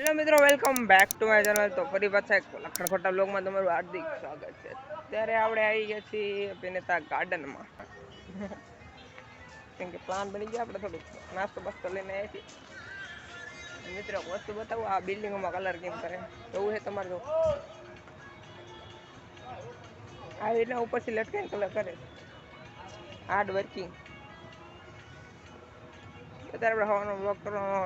Hello મિત્રો, welcome back to my channel. તો ફરી પાછા એક લખણ ખોટા બ્લોગમાં તમારું હાર્દિક સ્વાગત છે. અત્યારે આપણે આવી ગયા છીએ અભિનેતા ગાર્ડનમાં. કેમ કે પ્લાન બની ગયા, આપણે થોડુંક નાસ્તો બાસ્તો લઈને આવ્યા છીએ. મિત્રો વસ્તુ બતાવું, આ બિલ્ડિંગોમાં કલર કેમ કરે એવું છે તમારે જો. આ રીતના ઉપરથી લટકાઈને કલર કરે, હાર્ડ વર્કિંગ. અત્યારે આપણે હવાનો બ્લોગ કરવાનો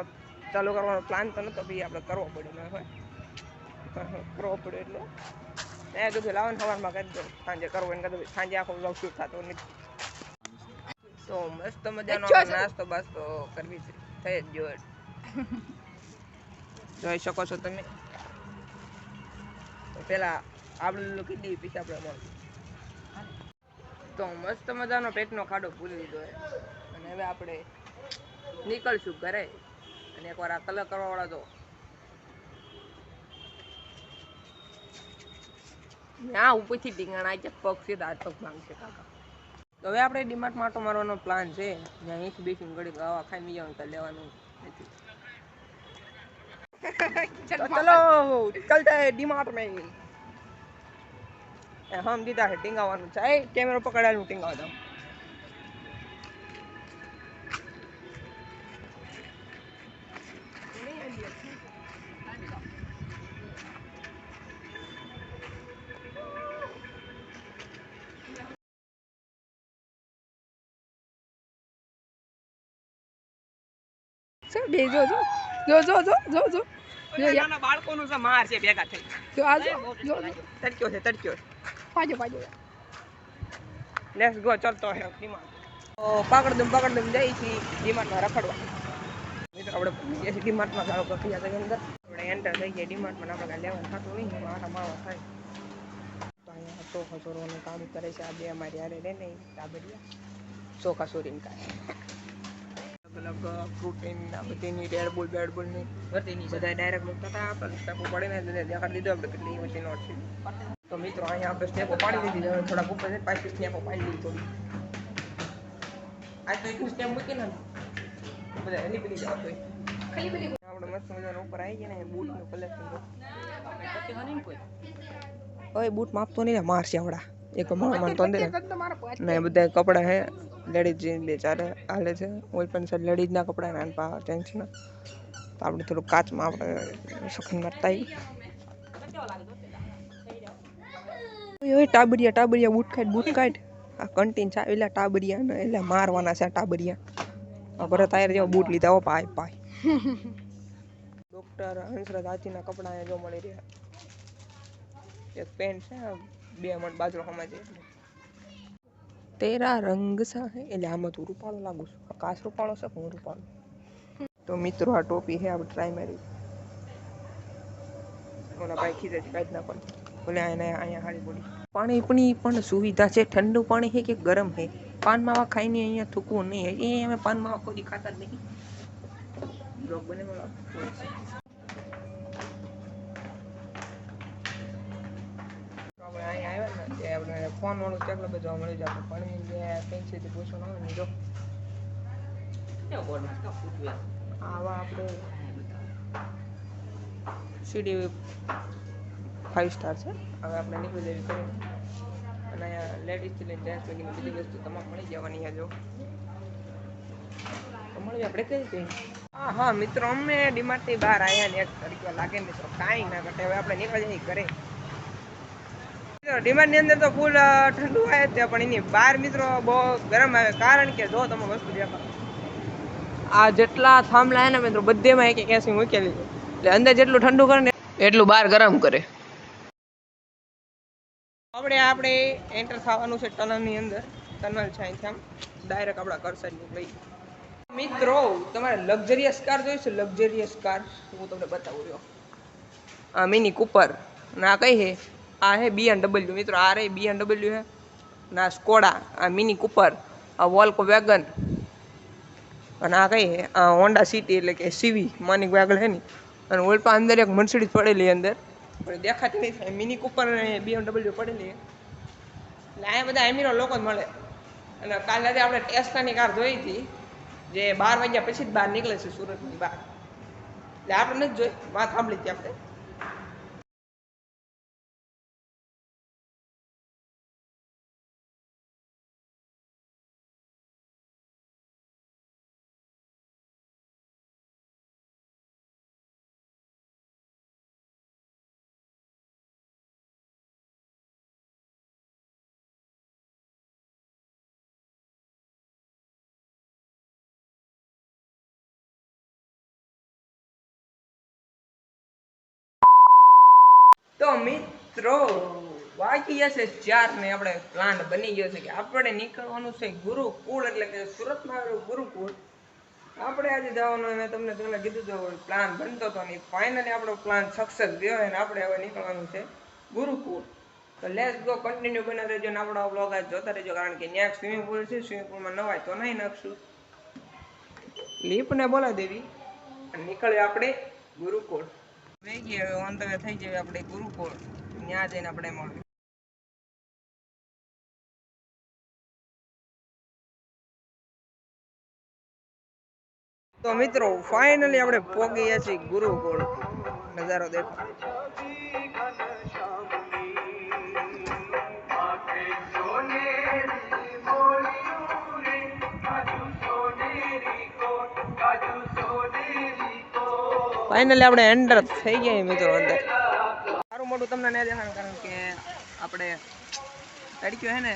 ચાલુ કરવાનો પ્લાન તો નતો, ભાઈ આપણે કરવો પડ્યો. કરવો પડ્યો એટલે એ કીધું લાવવાનું સવારમાં કરી દો, સાંજે કરવો એને કીધું સાંજે આખો બ્લોગ શૂટ થતો નથી. તો મસ્ત મજાનો નાસ્તો બાસ્તો કરવી થઈ જ જોઈએ. જોઈ શકો છો તમે. તો પેલા આપણે કીધી પછી આપણે મળશું. તો મસ્ત મજાનો પેટનો ખાડો પૂરી દીધો છે અને હવે આપણે નીકળશું ઘરે. અને એકવાર આ કલર કરવા વાળા તો ના ઉપરથી ટીંગાણા છે, પગ સીધા હાથ પગ માંગશે કાકા. તો હવે આપણે ડીમાર્ટમાં આટો મારવાનો પ્લાન છે. જ્યાં અહીંથી બેસીને ઘડી દવા ખાઈ જવાનું, તો લેવાનું નથી. ચલો ચલતે હે ડીમાર્ટ મેં. હમ દીધા છે ટીંગાવાનું છે. કેમેરો પકડાયેલું ટીંગાવ દો. બે જો જો જો જો જો જો જો નાના બાળકોનું છે, માર છે ભેગા થઈ. જો આ જો જો તડક્યો છે, તડક્યો. પાજો પાજો. લેટ્સ ગો, ચલતો હે ડીમાર્ટ. તો પકડ દમ જઈ છી ડીમાર્ટમાં રખડવા. મિત્રો આપણે જે ડીમાર્ટમાં ચાલો પ્રક્રિયા થઈ અંદર આપણે એન્ટર થઈ ગયા ડીમાર્ટમાં. આપણે કાંઈ લેવાનું થતું નહીં, મારા માવા થાય. તો અહીંયા ચોખા ચોરવાનું કામ કરે છે આ બે અમારી હારે રહે ને ટાબરિયા. ચોખા ચોરીને કાંઈ અલગ પ્રોટીન આ બધીની રેડબુલ બેડબુલની બધીની બધા ડાયરેક્ટ મૂકતા હતા. આપણે સ્ટેપો પાડીને દેખાડી દીધો આપણે કેટલી ઊંચી નોટ છે. તો મિત્રો અહીંયા આપણે સ્ટેપો પાડી દીધી, થોડાક ઉપર છે પાછી સ્ટેપો પાડી દીધી થોડી. આ તો એક સ્ટેપ મૂકીને બધા હલી પડી જવા જોઈએ. આપણે મસ્ત મજાનો ઉપર આવી ગયા ને બૂટનું કલેક્શન. હવે બૂટ માપતો નહીં, મારશે હમણાં એક માણસ તો અંદર ને બધા કપડા હે લેડીઝ જીન્સ બે ચારે હાલે છે. ઓલ પણ સર લેડીઝના કપડા નાન પા ટેન્શના. તો આપણે થોડું કાચમાં આપણે સખન મારતા આવી ટાબરિયા બૂટ કાઢ આ કન્ટીન છે એટલે ટાબરિયા એટલે મારવાના છે ટાબરિયા. ભરત આયર જેવા બૂટ લીધા હો પાય પાય. ડોક્ટર હંસરાજ હાથીના કપડા અહીંયા જો મળી રહ્યા. એક પેન્ટ છે, બે મણ બાજરો સમાજે. તેરા રંગ સા હે એટલે આમાં તું રૂપાળો લાગુ છું. આકાશ રૂપાળો છે, હું રૂપાળો. તો મિત્રો આ ટોપી છે, આપણે ટ્રાય મારી. ઓલા ભાઈ ખીજે છે કાઢ નાખો. બોલે અહીંયા હારી બોલી. પાણીની પણ સુવિધા છે. ઠંડુ પાણી છે કે ગરમ છે. પાન માવા ખાઈને અહીંયા થૂકવું નહીં. એ અમે પાન માવા કોઈ ખાતા જ નહીં. બ્લોગ બને આપણે અહીંયા આવ્યા ને તે આપણે ફોન વાળું કેટલો બધો મળી જાય. પાણી જે પેન્સિલથી પૂછવાનું આવે ને જો આવા આપણે સીડી 5 સ્ટાર છે. હવે આપણે નીકળી જવી કરીને અને અહીંયા લેડીઝથી લઈને જેન્ટ્સ લગીને બધી વસ્તુ તમામ મળી જવાની છે. જો મળી આપણે કઈ કઈ હા મિત્રો અમે ડીમાર્ટની બહાર આવ્યા ને એક તરીકે લાગે મિત્રો કાંઈ ના ઘટે. હવે આપણે નીકળી જઈએ ઘરે. ડીમાર્ટની અંદર તો ફૂલ ઠંડુ આવે છે, પણ એની બહાર મિત્રો બહુ ગરમ આવે. કારણ કે જો તમે વસ્તુ દેખો, આ જેટલા થાંભલા છે ને મિત્રો બધેમાં એક એસી મૂકેલી છે. એટલે અંદર જેટલું ઠંડુ કરે ને એટલું બહાર ગરમ કરે. આપણે એન્ટર થવાનું છે ટનલની અંદર. ટનલ છે અહીંથી આમ ડાયરેક્ટ આપણા ઘર સાઈડ નીકળી. મિત્રો તમારે લક્ઝરિયસ કાર જોઈશે, લક્ઝરિયસ કાર હું તમને બતાવું રહ્યો. આ મિની કૂપર ના કઈ છે, આ હે BMW મિત્રો. આ રે BMW હે ના સ્કોડા, આ મિની કૂપર, આ વોલ્કો વેગન અને આ કઈ હે આ હોન્ડા સિટી એટલે કે સીવી માની વેગન હે ની. અને ઓલપા અંદર એક મર્સિડીઝ પડેલી અંદર પણ દેખાતી નહીં થાય. મિની કૂપર અને BMW પડેલી. એટલે અહીંયા બધા અમીરો લોકો જ મળે. અને કાલે રાતે આપણે ટેસ્લાની કાર જોઈ હતી જે 12 વાગ્યા પછી જ બહાર નીકળે છે સુરતની બહાર. એટલે આપણે નથી જોઈ વાત સાંભળી હતી આપણે. તો મિત્રો વાગી જશે 4 ને આપણે પ્લાન બની ગયો છે કે આપણે નીકળવાનું છે ગુરુકુળ, એટલે કે સુરતમાં આવેલું ગુરુકુળ. આપણે આજે જવાનું, મેં તમને પહેલાં કીધું તો પ્લાન બનતો હતો ને ફાઇનલી આપણો પ્લાન સક્સેસ થયો અને આપણે હવે નીકળવાનું છે ગુરુકુળ. તો લેટ્સ ગો, કન્ટિન્યુ બના રહેજો ને આપણો બ્લોગ આજ જોતા રહેજો, કારણ કે ત્યાં સ્વિમિંગ પુલ છે. સ્વિમિંગ પુલમાં નવાય તો નહીં નાખશું, લીપને બોલાવી દેવી અને નીકળ્યો આપણે ગુરુકુળ. વેગી હવે ઓન ધ વે થઈ જાય આપણે ગુરુકુળ, ત્યાં જઈને આપણે મળીએ. તો મિત્રો ફાઇનલી આપણે પહોંચી ગયા છીએ ગુરુકુળ. નજારો દેખો. ફાઇનલી આપણે એન્ટર થઈ ગયા મિત્રો અંદર. સારું મોટું તમને નહીં દેખાણ, કારણ કે આપણે તડક્યો છે ને,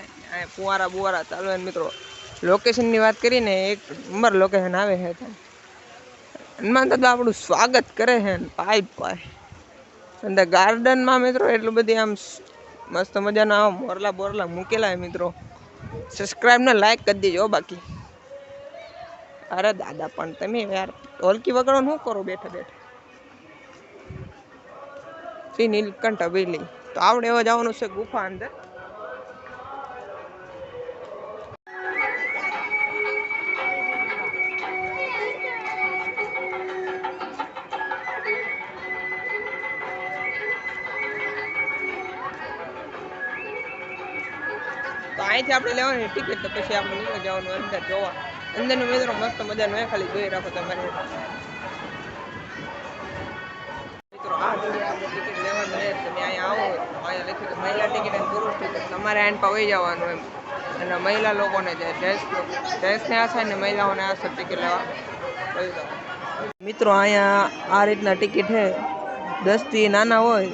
ફુવારા બુવારા ચાલુ હોય મિત્રો. લોકેશનની વાત કરીને એક નંબર લોકેશન આવે છે. હનુમાન દાદા આપણું સ્વાગત કરે છે પાય પાય અંદર ગાર્ડનમાં મિત્રો. એટલું બધી આમ મસ્ત મજાના મોરલા બોરલા મૂકેલા મિત્રો. સબસ્ક્રાઈબ ને લાઈક કરી દેજો બાકી. અરે દાદા પણ તમે યાર ઢોલકી વગાડો શું કરો બેઠા બેઠા. શ્રી નીલકંઠ હવેલી. તો આપણે એવા જવાનું છે ગુફા અંદર. તો અહીંથી આપણે લેવાની ટિકિટ, તો પછી આપણે નીકળી જવાનું અંદર જોવા. અંદરનું મિત્રો મસ્ત મજાનું એ ખાલી જોઈ રાખો તમારે મિત્રો. આ જગ્યાએ આપણે ટિકિટ લેવાની રહે. તમે અહીંયા આવો, અહીંયા લખી મહિલા ટિકિટ અને પુરુષ ટિકિટ. તમારે આઈને પવાઈ જવાનું એમ. અને મહિલા લોકોને જે જેન્ટ્સને આ છે ને મહિલાઓને આ ટિકિટ લેવા કહી દો મિત્રો. અહીંયા આ રીતના ટિકિટ છે. 10 થી નાના હોય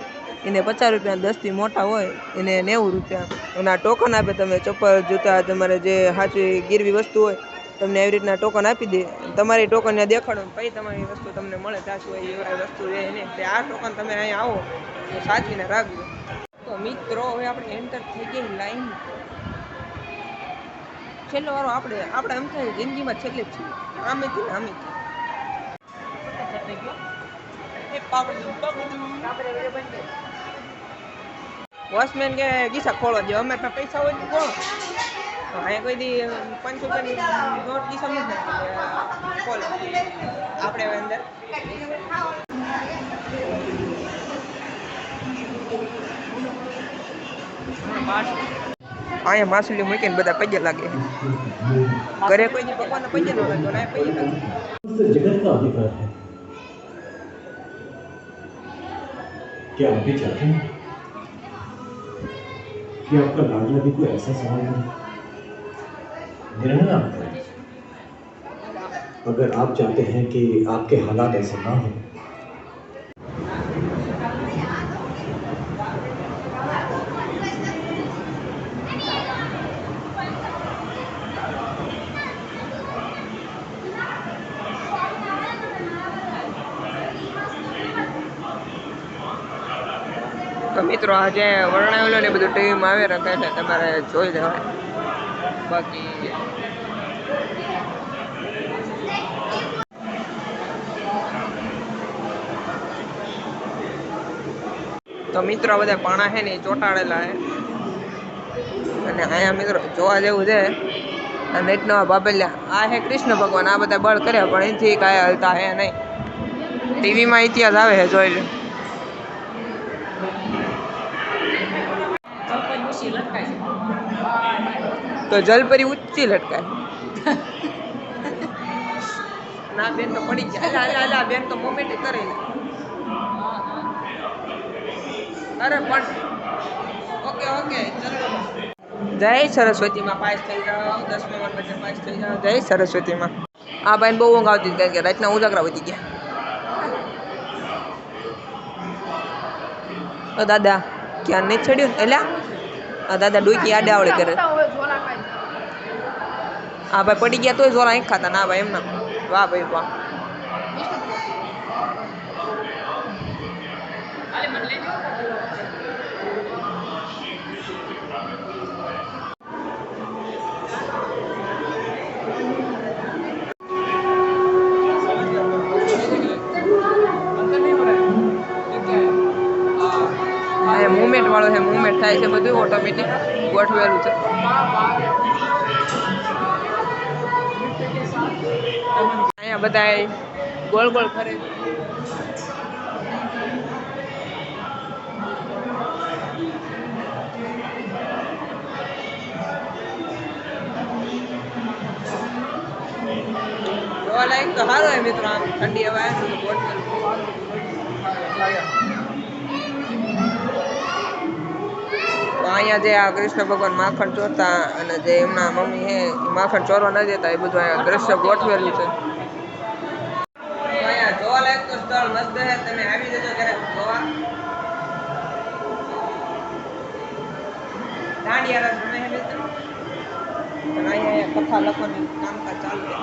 એને 50 રૂપિયા, 10 થી મોટા હોય એને 90 રૂપિયા. અને આ ટોકન આપે. તમે ચપ્પલ જૂતા તમારે જે સાચી ગીરવી વસ્તુ હોય તમને એવી રીતના ટોકન આપી દે. તમારી ટોકન ત્યાં દેખાડો પછી તમારી વસ્તુ તમને મળે. ત્યાં શું એવી વસ્તુ છે એને આ ટોકન તમે અહીંયા આવો તો સાચવીને રાખજો. તો મિત્રો હવે આપણે એન્ટર થઈ ગઈ લાઈન. છેલ્લો વારો આપણે એમ થાય જિંદગીમાં છેલ્લે જ છીએ. આમેથી ને આમેથી વોચમેન કે ગીસા ખોળો દો. અમે પૈસા હોય તો ખોળો. અહીંયા કોઈ દી 5 રૂપિયાની નોટ ગીસા નથી ખોલો. આપણે હવે અંદર અહીંયા માછલી મૂકીને બધા પગે લાગે. ઘરે કોઈ દી ભગવાનને પગે ન લાગે, પગે લાગે. जगत का अधिकार है। क्या आप भी चाहते हैं कि आपका लाडला भी कोई ऐसा सवाल है? निर्णय आपका है। अगर आप चाहते हैं कि आपके हालात ऐसे ना हो તો મિત્રો આજે વર્ણવેલો ને બધું ટીવીમાં આવે રાખે એટલે તમારે જોઈ લેવાય. બાકી તો મિત્રો બધા પાણા છે ને એ ચોંટાડેલા છે. અને અહીંયા મિત્રો જોવા જેવું છે. આ નેટના બાબલિયા આ હે કૃષ્ણ ભગવાન. આ બધા બળ કર્યા પણ એથી કાંઈ હલતા હે નહીં. ટીવીમાં ઇતિહાસ આવે છે, જોઈ લો. તો જલપરી ઊંચી લટકાય. ના બેન તો પડી ગયા. અલા બેન તો મોમેન્ટ કરે ને. અરે પણ ઓકે ચલો. જય સરસ્વતીમાં પાસ થઈ જાઓ. 10મા નંબર પાસ થઈ જાઓ. જય સરસ્વતીમાં. આ ભાઈને બહુ ઊંઘ આવતી કારણ કે રાતના ઉજાગરા વધી ગયા. દાદા ક્યાં નહીં ચડ્યું એટલે દાદા ડોકી આડે આવડે કરે. હા ભાઈ પડી ગયા તોય જોરા અહીં ખાતા. ના ભાઈ એમ ના. વાહ ભાઈ વાહ. મુવમેન્ટ વાળો છે. મુવમેન્ટ થાય છે બધું ઓટોમેટિક ગોઠવેલું છે. અહીંયા બધા ગોળ ગોળ ફરે. જોવા લાયક તો સારું હોય મિત્રો. આમ ઠંડી હવા આવે તો ગોઠવેલું. અહીંયા જે આ કૃષ્ણ ભગવાન માખણ ચોરતા અને જે એમના મમ્મી છે એ માખણ ચોરવા ન દેતા એ બધું અહીંયા દ્રશ્ય ગોઠવેલું છે. અહીંયા જોવા લાયક તો સ્થળ મસ્ત છે. તમે આવી જજો ક્યારેક જોવા. દાંડિયા રસ ગમે છે મિત્રો. અને અહીંયા કથા લખવાની કામકાજ ચાલુ છે.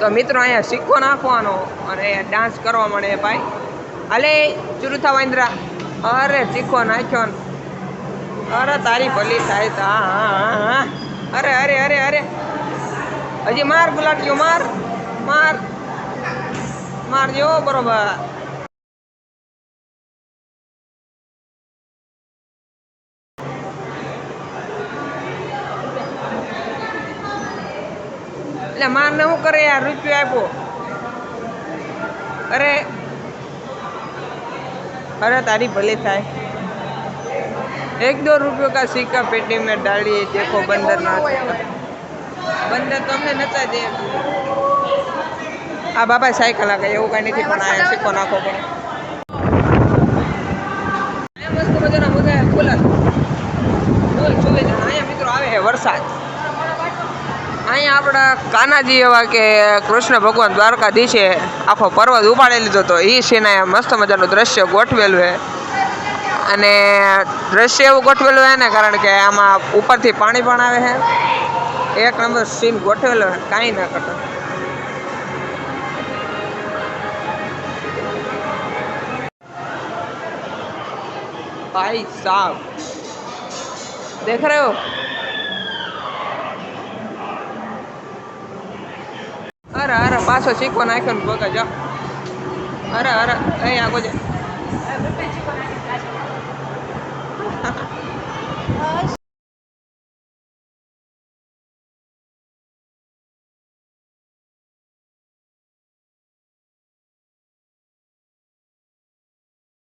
તો મિત્રો અહીંયા સિક્કો નાખવાનો અને ડાન્સ કરવા મળે ભાઈ. અલે ચુરુથા વાંદરા. અરે સિક્કો નાખ્યો ને. અરે તારી ભલી થાય તો હા. અરે હજી માર ગુલાટીઓ મારજો બરોબર. એટલે માર ને શું કરે યાર. રૂપિયો આપ્યો. અરે તારી ભલી થાય. 1-2 रुपयों का सिक्का पेटी में डालिए. देखो बंदर ना. बंदर तो हमने नचा दे. આ બાબા સાયકલ આ એવું કઈ નથી પણ આ સિક્કો નાખો પડે. મસ્ત મજાના બધા ખુલ્લા અહીંયા મિત્રો આવે છે વરસાદ. અહીંયા આપણા કાનાજી એવા કે કૃષ્ણ ભગવાન દ્વારકાધીશે આખો પર્વત ઉપાડી લીધો હતો. એ સીન અહીંયા મસ્ત મજાનું દ્રશ્ય ગોઠવેલું છે. અને દ્રશ્ય એવું ગોઠવેલું છે ને કારણ કે આમાં ઉપરથી પાણી પણ આવે છે. એક નંબર સીન ગોઠવેલો છે. કાંઈ ના કરતો ભાઈ સાहब देख रहे हो. અરે પાછો સિક્કો નાખ્યો ને બગા જા. અરે અહીં આગો જા.